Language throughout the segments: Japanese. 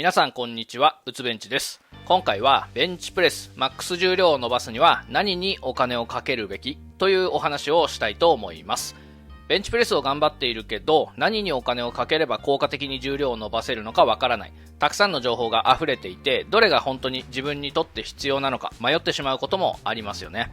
皆さんこんにちは、うつベンチです。今回はベンチプレスマックス重量を伸ばすには何にお金をかけるべきというお話をしたいと思います。ベンチプレスを頑張っているけど何にお金をかければ効果的に重量を伸ばせるのかわからない、たくさんの情報が溢れていてどれが本当に自分にとって必要なのか迷ってしまうこともありますよね。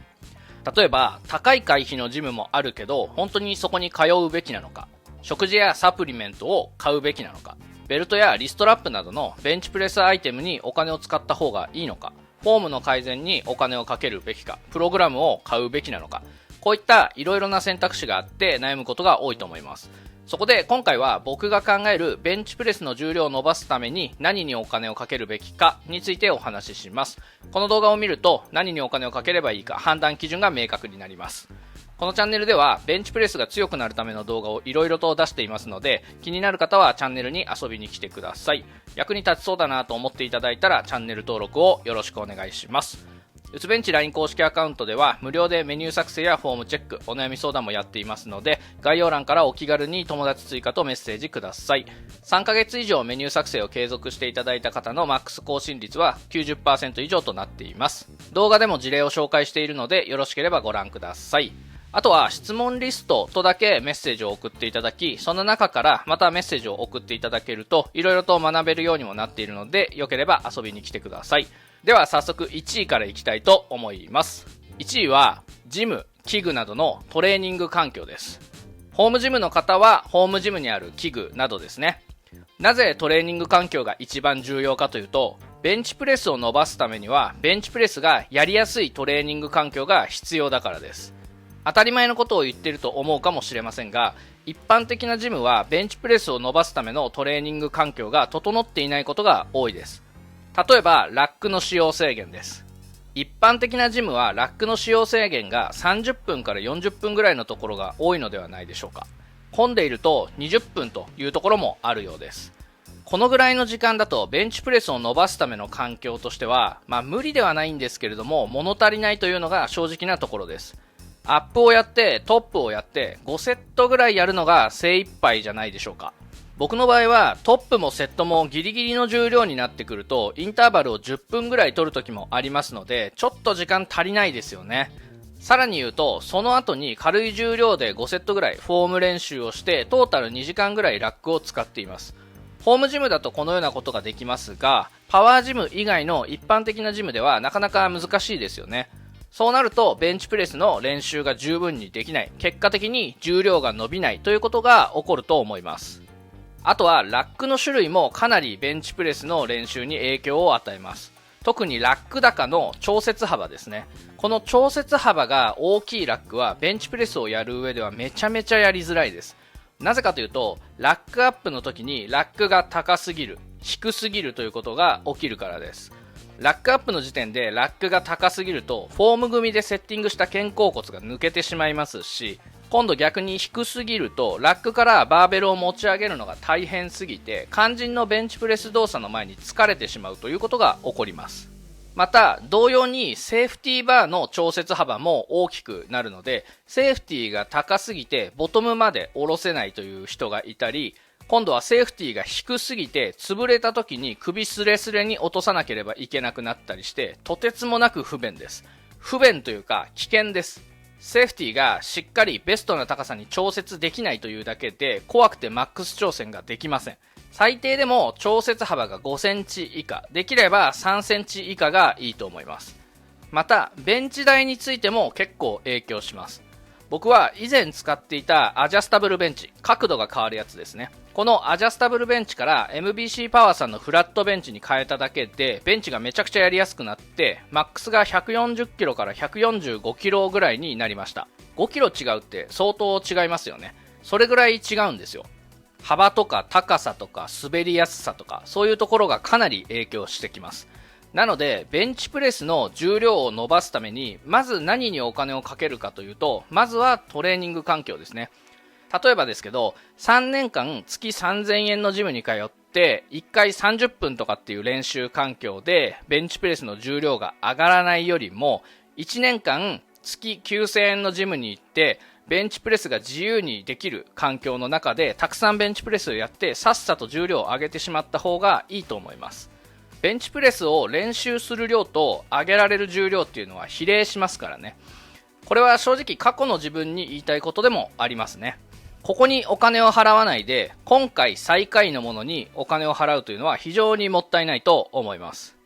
例えば高い会費のジムもあるけど本当にそこに通うべきなのか、食事やサプリメントを買うべきなのか、ベルトやリストラップなどのベンチプレスアイテムにお金を使った方がいいのか、フォームの改善にお金をかけるべきか、プログラムを買うべきなのか、こういったいろいろな選択肢があって悩むことが多いと思います。そこで今回は僕が考えるベンチプレスの重量を伸ばすために何にお金をかけるべきかについてお話しします。この動画を見ると何にお金をかければいいか判断基準が明確になります。このチャンネルではベンチプレスが強くなるための動画をいろいろと出していますので、気になる方はチャンネルに遊びに来てください。役に立ちそうだなと思っていただいたらチャンネル登録をよろしくお願いします。うつベンチ LINE 公式アカウントでは無料でメニュー作成やフォームチェック、お悩み相談もやっていますので、概要欄からお気軽に友達追加とメッセージください。3ヶ月以上メニュー作成を継続していただいた方のマックス更新率は 90% 以上となっています。動画でも事例を紹介しているのでよろしければご覧ください。あとは質問リストとだけメッセージを送っていただき、その中からまたメッセージを送っていただけるといろいろと学べるようにもなっているので、よければ遊びに来てください。では早速1位からいきたいと思います。1位はジム、器具などのトレーニング環境です。ホームジムの方はホームジムにある器具などですね。なぜトレーニング環境が一番重要かというと、ベンチプレスを伸ばすためにはベンチプレスがやりやすいトレーニング環境が必要だからです。当たり前のことを言っていると思うかもしれませんが、一般的なジムはベンチプレスを伸ばすためのトレーニング環境が整っていないことが多いです。例えばラックの使用制限です。一般的なジムはラックの使用制限が30分から40分ぐらいのところが多いのではないでしょうか。混んでいると20分というところもあるようです。このぐらいの時間だとベンチプレスを伸ばすための環境としては、無理ではないんですけれども物足りないというのが正直なところです。アップをやってトップをやって5セットぐらいやるのが精一杯じゃないでしょうか。僕の場合はトップもセットもギリギリの重量になってくるとインターバルを10分ぐらい取る時もありますので、ちょっと時間足りないですよね。さらに言うとその後に軽い重量で5セットぐらいフォーム練習をしてトータル2時間ぐらいラックを使っています。ホームジムだとこのようなことができますが、パワージム以外の一般的なジムではなかなか難しいですよね。そうなるとベンチプレスの練習が十分にできない、結果的に重量が伸びないということが起こると思います。あとはラックの種類もかなりベンチプレスの練習に影響を与えます。特にラック高の調節幅ですね。この調節幅が大きいラックはベンチプレスをやる上ではめちゃめちゃやりづらいです。なぜかというとラックアップの時にラックが高すぎる、低すぎるということが起きるからです。ラックアップの時点でラックが高すぎるとフォーム組でセッティングした肩甲骨が抜けてしまいますし、今度逆に低すぎるとラックからバーベルを持ち上げるのが大変すぎて肝心のベンチプレス動作の前に疲れてしまうということが起こります。また同様にセーフティーバーの調節幅も大きくなるので、セーフティーが高すぎてボトムまで下ろせないという人がいたり、今度はセーフティーが低すぎて潰れた時に首スレスレに落とさなければいけなくなったりして、とてつもなく不便です。不便というか危険です。セーフティーがしっかりベストな高さに調節できないというだけで怖くてマックス挑戦ができません。最低でも調節幅が5センチ以下、できれば3センチ以下がいいと思います。またベンチ台についても結構影響します。僕は以前使っていたアジャスタブルベンチ、角度が変わるやつですね。このアジャスタブルベンチから MBC パワーさんのフラットベンチに変えただけでベンチがめちゃくちゃやりやすくなって、マックスが140キロから145キロぐらいになりました。5キロ違うって相当違いますよね。それぐらい違うんですよ。幅とか高さとか滑りやすさとかそういうところがかなり影響してきます。なのでベンチプレスの重量を伸ばすためにまず何にお金をかけるかというと、まずはトレーニング環境ですね。例えばですけど3年間月3000円のジムに通って1回30分とかっていう練習環境でベンチプレスの重量が上がらないよりも、1年間月9000円のジムに行ってベンチプレスが自由にできる環境の中でたくさんベンチプレスをやってさっさと重量を上げてしまった方がいいと思います。ベンチプレスを練習する量と上げられる重量っていうのは比例しますからね。これは正直過去の自分に言いたいことでもありますね。ここにお金を払わないで今回最下位のものにお金を払うというのは非常にもったいないと思います。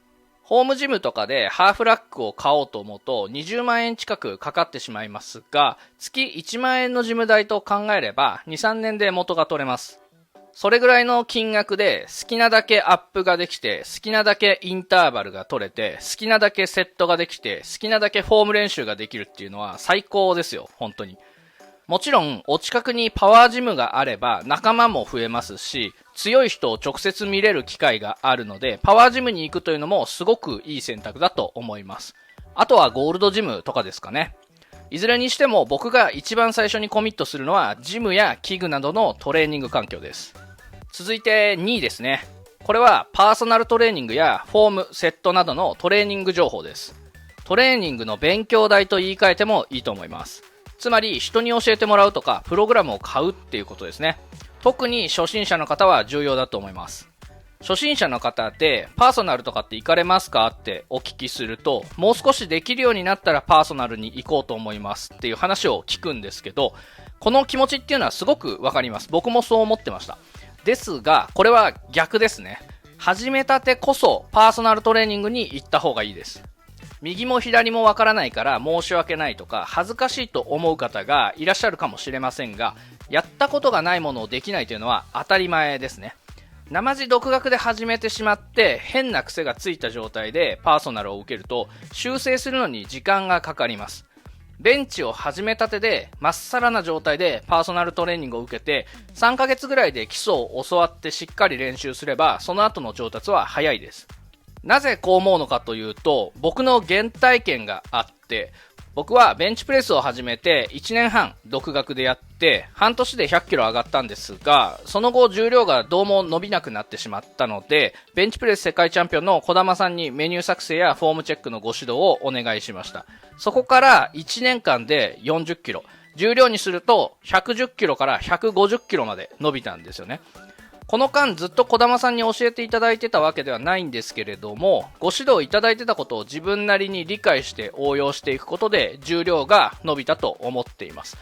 ホームジムとかでハーフラックを買おうと思うと20万円近くかかってしまいますが、月1万円のジム代と考えれば 2,3 年で元が取れます。それぐらいの金額で好きなだけアップができて、好きなだけインターバルが取れて、好きなだけセットができて、好きなだけフォーム練習ができるっていうのは最高ですよ、本当に。もちろんお近くにパワージムがあれば仲間も増えますし、強い人を直接見れる機会があるのでパワージムに行くというのもすごくいい選択だと思います。あとはゴールドジムとかですかね。いずれにしても僕が一番最初にコミットするのはジムや器具などのトレーニング環境です。続いて2位ですね。これはパーソナルトレーニングやフォーム、セットなどのトレーニング情報です。トレーニングの勉強代と言い換えてもいいと思います。つまり人に教えてもらうとかプログラムを買うっていうことですね。特に初心者の方は重要だと思います。初心者の方でパーソナルとかって行かれますかってお聞きすると、もう少しできるようになったらパーソナルに行こうと思いますっていう話を聞くんですけど、この気持ちっていうのはすごくわかります。僕もそう思ってました。ですがこれは逆ですね。始めたてこそパーソナルトレーニングに行った方がいいです。右も左もわからないから申し訳ないとか恥ずかしいと思う方がいらっしゃるかもしれませんが、やったことがないものをできないというのは当たり前ですね。生地独学で始めてしまって変な癖がついた状態でパーソナルを受けると修正するのに時間がかかります。ベンチを始めたてでまっさらな状態でパーソナルトレーニングを受けて3ヶ月ぐらいで基礎を教わってしっかり練習すればその後の上達は早いです。なぜこう思うのかというと、僕の原体験があって、僕はベンチプレスを始めて1年半独学でやって半年で100キロ上がったんですが、その後重量がどうも伸びなくなってしまったので、ベンチプレス世界チャンピオンの児玉さんにメニュー作成やフォームチェックのご指導をお願いしました。そこから1年間で40キロ、重量にすると110キロから150キロまで伸びたんですよね。この間ずっと児玉さんに教えていただいてたわけではないんですけれども、ご指導いただいてたことを自分なりに理解して応用していくことで重量が伸びたと思っています。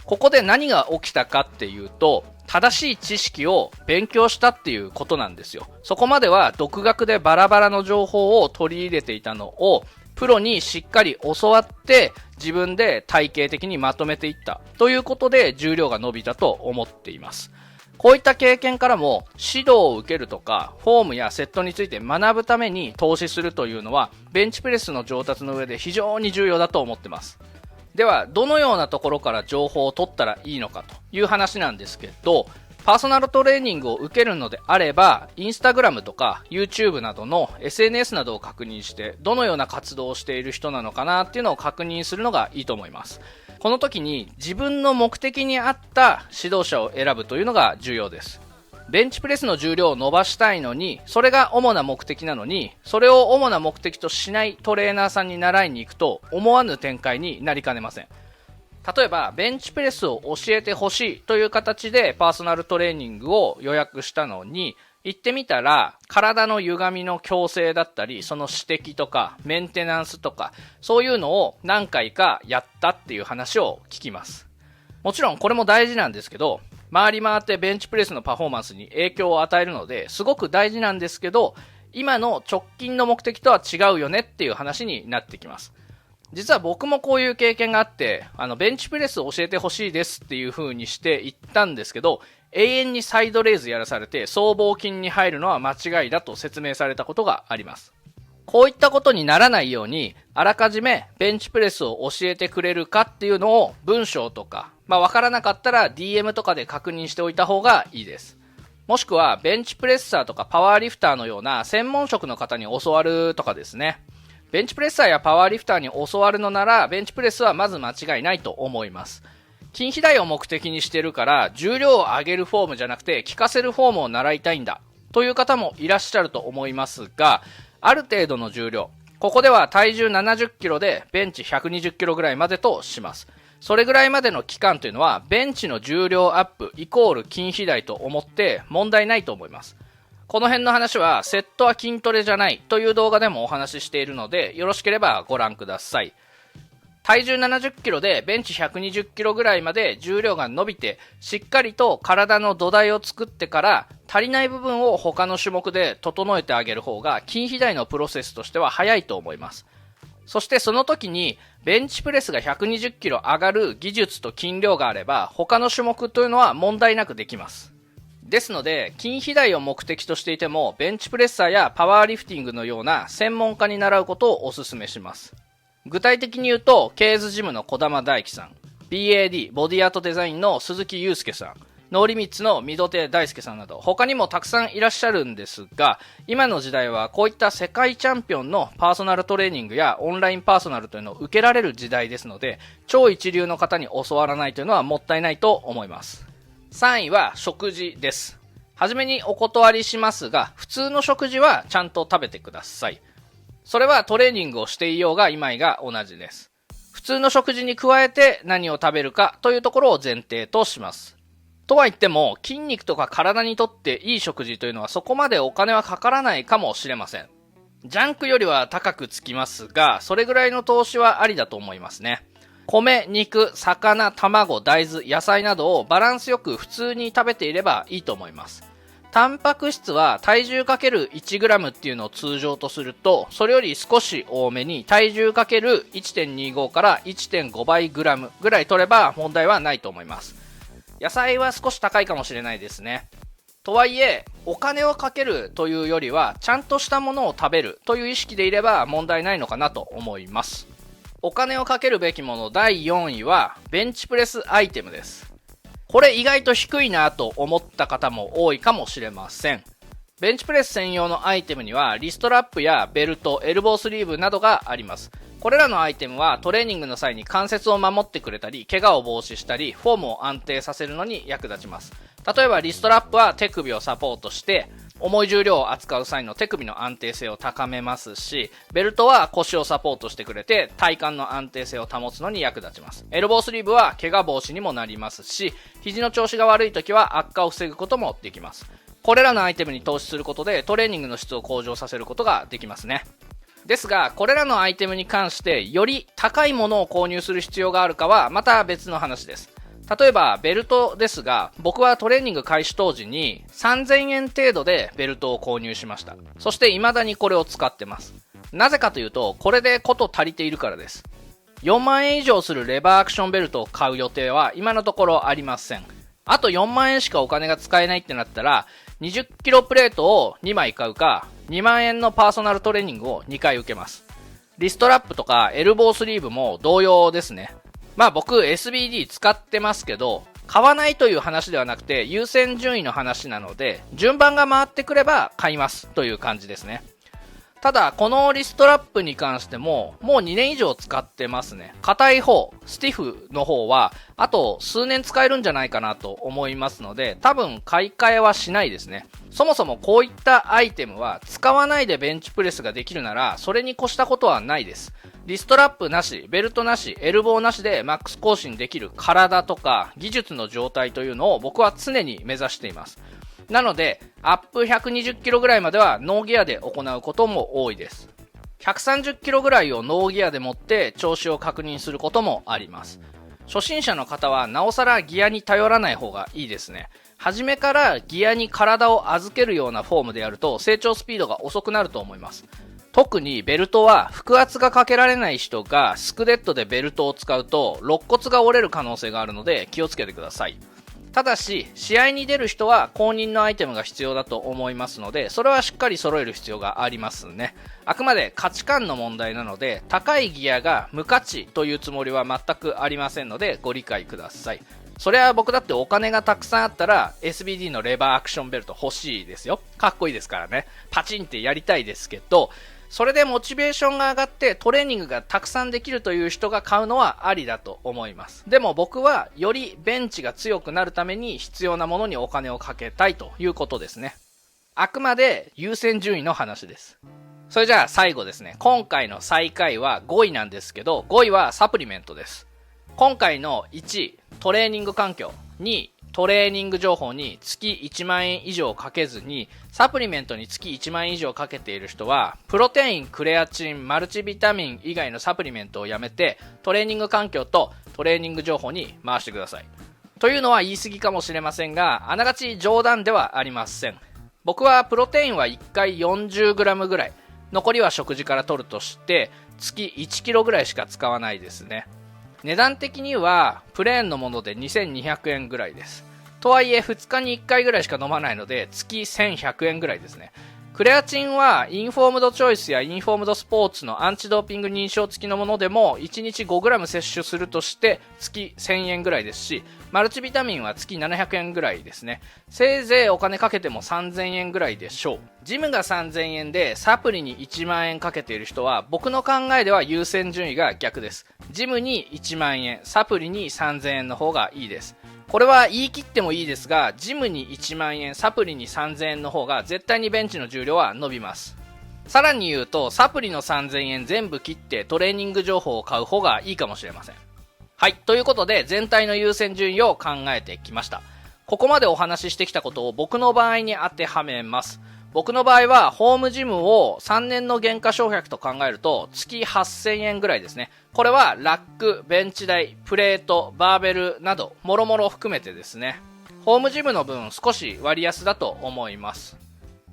ここで何が起きたかっていうと、正しい知識を勉強したっていうことなんですよ。そこまでは独学でバラバラの情報を取り入れていたのをプロにしっかり教わって自分で体系的にまとめていったということで重量が伸びたと思っています。こういった経験からも指導を受けるとかフォームやセットについて学ぶために投資するというのはベンチプレスの上達の上で非常に重要だと思ってます。ではどのようなところから情報を取ったらいいのかという話なんですけど、パーソナルトレーニングを受けるのであればインスタグラムとか YouTube などの SNS などを確認してどのような活動をしている人なのかなっていうのを確認するのがいいと思います。この時に自分の目的に合った指導者を選ぶというのが重要です。ベンチプレスの重量を伸ばしたいのに、それが主な目的なのに、それを主な目的としないトレーナーさんに習いに行くと思わぬ展開になりかねません。例えばベンチプレスを教えてほしいという形でパーソナルトレーニングを予約したのに、行ってみたら体の歪みの矯正だったりその指摘とかメンテナンスとかそういうのを何回かやったっていう話を聞きます。もちろんこれも大事なんですけど、回り回ってベンチプレスのパフォーマンスに影響を与えるのですごく大事なんですけど、今の直近の目的とは違うよねっていう話になってきます。実は僕もこういう経験があって、ベンチプレスを教えてほしいですっていう風にして言ったんですけど、永遠にサイドレイズやらされて僧帽筋に入るのは間違いだと説明されたことがあります。こういったことにならないように、あらかじめベンチプレスを教えてくれるかっていうのを文章とか、わからなかったら DM とかで確認しておいた方がいいです。もしくはベンチプレッサーとかパワーリフターのような専門職の方に教わるとかですね。ベンチプレッサーやパワーリフターに教わるのならベンチプレスはまず間違いないと思います。筋肥大を目的にしてるから重量を上げるフォームじゃなくて効かせるフォームを習いたいんだという方もいらっしゃると思いますが、ある程度の重量、ここでは体重70キロでベンチ120キロぐらいまでとします。それぐらいまでの期間というのはベンチの重量アップイコール筋肥大と思って問題ないと思います。この辺の話はセットは筋トレじゃないという動画でもお話ししているので、よろしければご覧ください。体重70キロでベンチ120キロぐらいまで重量が伸びて、しっかりと体の土台を作ってから足りない部分を他の種目で整えてあげる方が筋肥大のプロセスとしては早いと思います。そしてその時にベンチプレスが120キロ上がる技術と筋量があれば他の種目というのは問題なくできます。ですので筋肥大を目的としていてもベンチプレッサーやパワーリフティングのような専門家に習うことをお勧めします。具体的に言うとケーズジムの児玉大樹さん、 BAD ボディアートデザインの鈴木祐介さん、ノーリミッツの御土手大輔さんなど他にもたくさんいらっしゃるんですが、今の時代はこういった世界チャンピオンのパーソナルトレーニングやオンラインパーソナルというのを受けられる時代ですので、超一流の方に教わらないというのはもったいないと思います。3位は食事です。はじめにお断りしますが、普通の食事はちゃんと食べてください。それはトレーニングをしていようがいまいが同じです。普通の食事に加えて何を食べるかというところを前提とします。とは言っても筋肉とか体にとっていい食事というのはそこまでお金はかからないかもしれません。ジャンクよりは高くつきますが、それぐらいの投資はありだと思いますね。米、肉、魚、卵、大豆、野菜などをバランスよく普通に食べていればいいと思います。タンパク質は体重 ×1g っていうのを通常とすると、それより少し多めに体重 ×1.25 から 1.5 倍 g ぐらい取れば問題はないと思います。野菜は少し高いかもしれないですね。とはいえお金をかけるというよりはちゃんとしたものを食べるという意識でいれば問題ないのかなと思います。お金をかけるべきもの第4位はベンチプレスアイテムです。これ意外と低いなと思った方も多いかもしれません。ベンチプレス専用のアイテムにはリストラップやベルト、エルボースリーブなどがあります。これらのアイテムはトレーニングの際に関節を守ってくれたり、怪我を防止したり、フォームを安定させるのに役立ちます。例えばリストラップは手首をサポートして重い重量を扱う際の手首の安定性を高めますし、ベルトは腰をサポートしてくれて体幹の安定性を保つのに役立ちます。エルボースリーブは怪我防止にもなりますし、肘の調子が悪い時は悪化を防ぐこともできます。これらのアイテムに投資することでトレーニングの質を向上させることができますね。ですがこれらのアイテムに関してより高いものを購入する必要があるかはまた別の話です。例えばベルトですが、僕はトレーニング開始当時に3000円程度でベルトを購入しました。そして未だにこれを使ってます。なぜかというとこれでこと足りているからです。4万円以上するレバーアクションベルトを買う予定は今のところありません。あと4万円しかお金が使えないってなったら20キロプレートを2枚買うか2万円のパーソナルトレーニングを2回受けます。リストラップとかエルボースリーブも同様ですね。僕 SBD 使ってますけど買わないという話ではなくて優先順位の話なので、順番が回ってくれば買いますという感じですね。ただこのリストラップに関してももう2年以上使ってますね。硬い方スティフの方はあと数年使えるんじゃないかなと思いますので、多分買い替えはしないですね。そもそもこういったアイテムは使わないでベンチプレスができるならそれに越したことはないです。リストラップなし、ベルトなし、エルボーなしでマックス更新できる体とか技術の状態というのを僕は常に目指しています。なのでアップ120キロぐらいまではノーギアで行うことも多いです。130キロぐらいをノーギアで持って調子を確認することもあります。初心者の方はなおさらギアに頼らない方がいいですね。初めからギアに体を預けるようなフォームでやると成長スピードが遅くなると思います。特にベルトは腹圧がかけられない人がスクデッドでベルトを使うと肋骨が折れる可能性があるので気をつけてください。ただし試合に出る人は公認のアイテムが必要だと思いますので、それはしっかり揃える必要がありますね。あくまで価値観の問題なので高いギアが無価値というつもりは全くありませんのでご理解ください。それは僕だってお金がたくさんあったら SBD のレバーアクションベルト欲しいですよ。かっこいいですからね。パチンってやりたいですけど、それでモチベーションが上がってトレーニングがたくさんできるという人が買うのはありだと思います。でも僕はよりベンチが強くなるために必要なものにお金をかけたいということですね。あくまで優先順位の話です。それじゃあ最後ですね。今回の最下位は5位なんですけど、5位はサプリメントです。今回の1、トレーニング環境、2、トレーニング情報に月1万円以上かけずに、サプリメントに月1万円以上かけている人は、プロテイン、クレアチン、マルチビタミン以外のサプリメントをやめて、トレーニング環境とトレーニング情報に回してください。というのは言い過ぎかもしれませんが、あながち冗談ではありません。僕はプロテインは1回 40g ぐらい、残りは食事から取るとして、月 1kg ぐらいしか使わないですね。値段的にはプレーンのもので2200円ぐらいです。とはいえ2日に1回ぐらいしか飲まないので月1100円ぐらいですね。クレアチンはインフォームドチョイスやインフォームドスポーツのアンチドーピング認証付きのものでも1日 5g 摂取するとして月1000円ぐらいですし、マルチビタミンは月700円ぐらいですね。せいぜいお金かけても3000円ぐらいでしょう。ジムが3000円でサプリに1万円かけている人は僕の考えでは優先順位が逆です。ジムに1万円、サプリに3000円の方がいいです。これは言い切ってもいいですが、ジムに1万円、サプリに3000円の方が絶対にベンチの重量は伸びます。さらに言うと、サプリの3000円全部切ってトレーニング情報を買う方がいいかもしれません。はい、ということで全体の優先順位を考えてきました。ここまでお話ししてきたことを僕の場合に当てはめます。僕の場合はホームジムを3年の減価償却と考えると月8000円ぐらいですね。これはラック、ベンチ台、プレート、バーベルなどもろもろ含めてですね。ホームジムの分少し割安だと思います。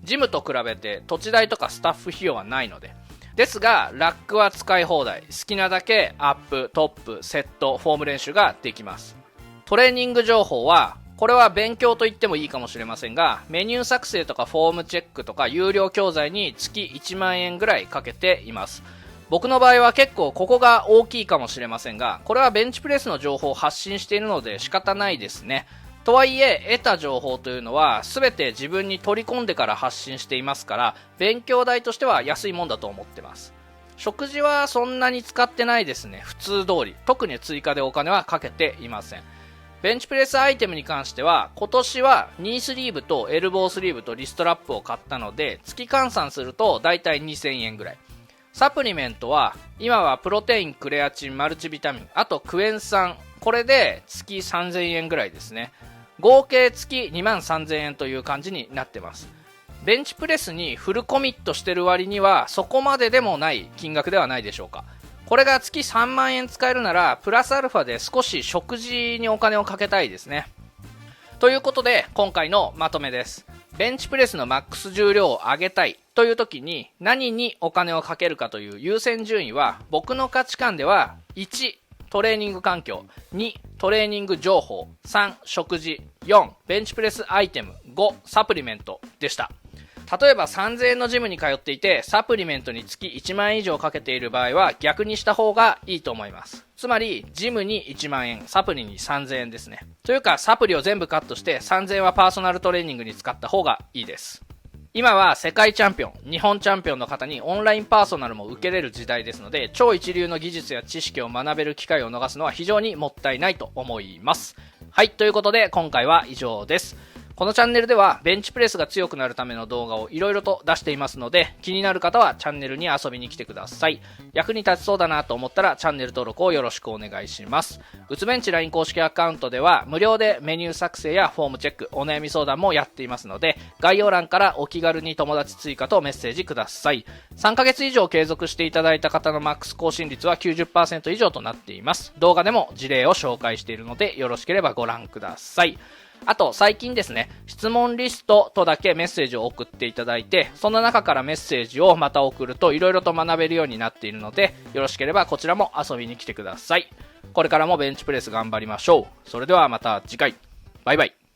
ジムと比べて土地代とかスタッフ費用はないので。ですがラックは使い放題、好きなだけアップ、トップ、セット、フォーム練習ができます。トレーニング情報はこれは勉強と言ってもいいかもしれませんが、メニュー作成とかフォームチェックとか有料教材に月1万円ぐらいかけています。僕の場合は結構ここが大きいかもしれませんが、これはベンチプレスの情報を発信しているので仕方ないですね。とはいえ得た情報というのは全て自分に取り込んでから発信していますから、勉強代としては安いもんだと思ってます。食事はそんなに使ってないですね。普通通り、特に追加でお金はかけていません。ベンチプレスアイテムに関しては今年はニースリーブとエルボースリーブとリストラップを買ったので月換算するとだいたい2000円ぐらい。サプリメントは今はプロテイン、クレアチン、マルチビタミン、あとクエン酸、これで月3000円ぐらいですね。合計月2万3000円という感じになってます。ベンチプレスにフルコミットしてる割にはそこまででもない金額ではないでしょうか。これが月3万円使えるならプラスアルファで少し食事にお金をかけたいですね。ということで今回のまとめです。ベンチプレスのマックス重量を上げたいという時に何にお金をかけるかという優先順位は僕の価値観では1、トレーニング環境、2、トレーニング情報、3、食事、4、ベンチプレスアイテム、5、サプリメントでした。例えば3000円のジムに通っていてサプリメントに月1万円以上かけている場合は逆にした方がいいと思います。つまりジムに1万円、サプリに3000円ですね。というかサプリを全部カットして3000円はパーソナルトレーニングに使った方がいいです。今は世界チャンピオン、日本チャンピオンの方にオンラインパーソナルも受けれる時代ですので、超一流の技術や知識を学べる機会を逃すのは非常にもったいないと思います。はい、ということで今回は以上です。このチャンネルではベンチプレスが強くなるための動画をいろいろと出していますので、気になる方はチャンネルに遊びに来てください。役に立ちそうだなと思ったらチャンネル登録をよろしくお願いします。うつベンチ LINE 公式アカウントでは無料でメニュー作成やフォームチェック、お悩み相談もやっていますので、概要欄からお気軽に友達追加とメッセージください。3ヶ月以上継続していただいた方のマックス更新率は 90% 以上となっています。動画でも事例を紹介しているのでよろしければご覧ください。あと最近ですね、質問リストとだけメッセージを送っていただいて、その中からメッセージをまた送ると色々と学べるようになっているので、よろしければこちらも遊びに来てください。これからもベンチプレス頑張りましょう。それではまた次回。バイバイ。